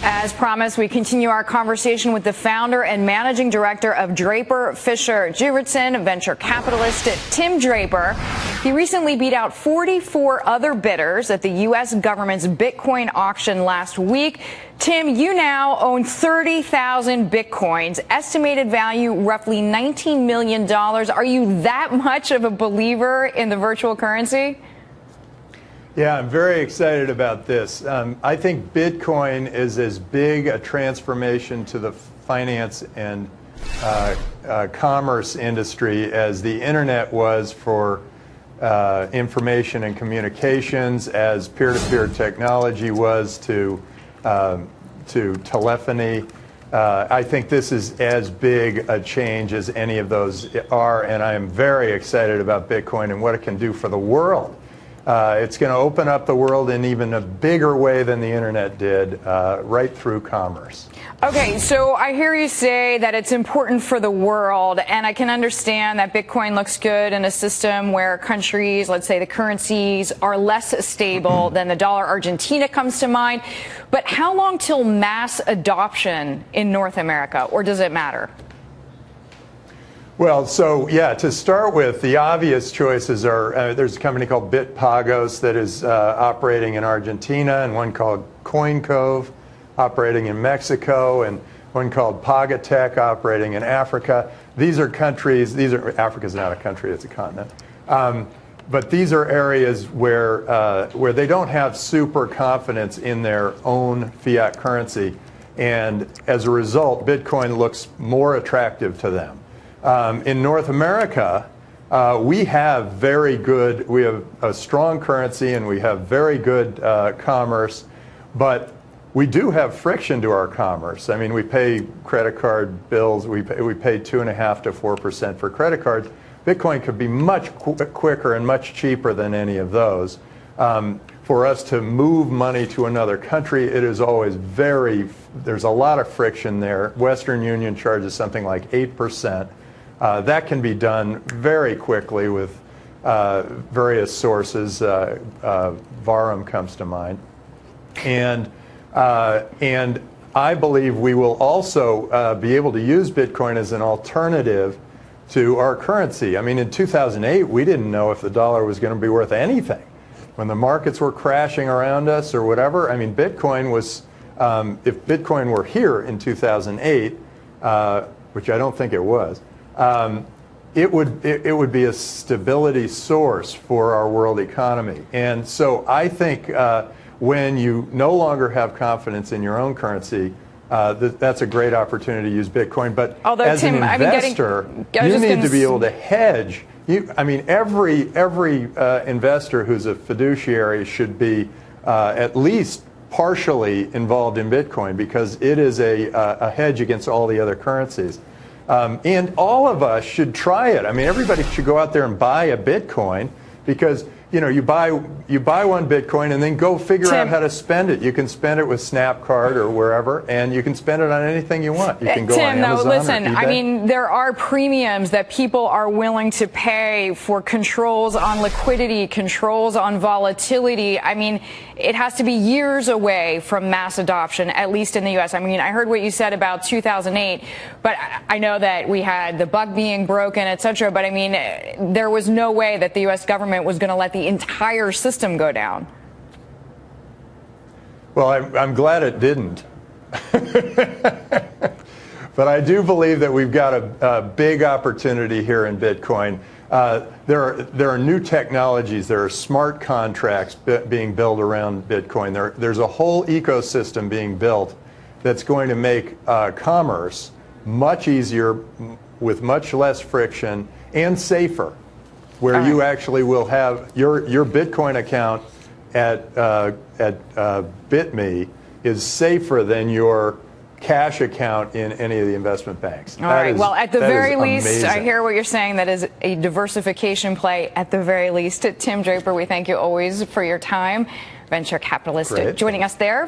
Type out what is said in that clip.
As promised, we continue our conversation with the founder and managing director of Draper, Fisher Juritzen, venture capitalist Tim Draper. He recently beat out 44 other bidders at the U.S. government's Bitcoin auction last week. Tim, you now own 30,000 Bitcoins, estimated value roughly $19 million. Are you that much of a believer in the virtual currency? Yeah, I'm very excited about this. I think Bitcoin is as big a transformation to the finance and commerce industry as the internet was for information and communications, as peer-to-peer technology was to telephony. I think this is as big a change as any of those are, and I am very excited about Bitcoin and what it can do for the world. It's going to open up the world in even a bigger way than the internet did, right through commerce. Okay, so I hear you say that it's important for the world, and I can understand that Bitcoin looks good in a system where countries, let's say the currencies, are less stable than the dollar. Argentina comes to mind. But how long till mass adoption in North America, or does it matter? Well, so yeah, to start with, the obvious choices are there's a company called Bitpagos that is operating in Argentina, and one called CoinCove operating in Mexico, and one called Pagatech operating in Africa. These are countries, Africa's not a country, it's a continent. But these are areas where they don't have super confidence in their own fiat currency, and as a result, Bitcoin looks more attractive to them. In North America, we have a strong currency and we have very good commerce, but we do have friction to our commerce. I mean, we pay credit card bills, we pay 2.5% to 4% for credit cards. Bitcoin could be much quicker and much cheaper than any of those. For us to move money to another country, it is always there's a lot of friction there. Western Union charges something like 8%. That can be done very quickly with various sources. Varum comes to mind. And I believe we will also be able to use Bitcoin as an alternative to our currency. I mean, in 2008, we didn't know if the dollar was going to be worth anything. When the markets were crashing around us or whatever, I mean, Bitcoin was, if Bitcoin were here in 2008, which I don't think it was, it would be a stability source for our world economy. And so I think when you no longer have confidence in your own currency, that's a great opportunity to use Bitcoin. But as an investor, you need to be able to hedge. I mean, every investor who's a fiduciary should be at least partially involved in Bitcoin, because it is a hedge against all the other currencies. And all of us should try it. I mean, everybody should go out there and buy a Bitcoin, because you buy one Bitcoin and then go figure out how to spend it. You can spend it with Snapcard or wherever, and you can spend it on anything you want. You can go on Amazon or listen, eBay. I mean, there are premiums that people are willing to pay for controls on liquidity, controls on volatility. I mean, it has to be years away from mass adoption, at least in the U.S. I mean, I heard what you said about 2008, but I know that we had the buck being broken, et cetera. But I mean, there was no way that the U.S. government was going to let the entire system go down. Well, I'm glad it didn't. But I do believe that we've got a big opportunity here in Bitcoin. There are new technologies. There are smart contracts being built around Bitcoin. There's a whole ecosystem being built that's going to make commerce much easier, with much less friction, and safer, where you actually will have your Bitcoin account at BitMe is safer than your cash account in any of the investment banks. All right. Well, at the very least, I hear what you're saying. That is a diversification play at the very least. Tim Draper, we thank you always for your time. Venture capitalist joining us there.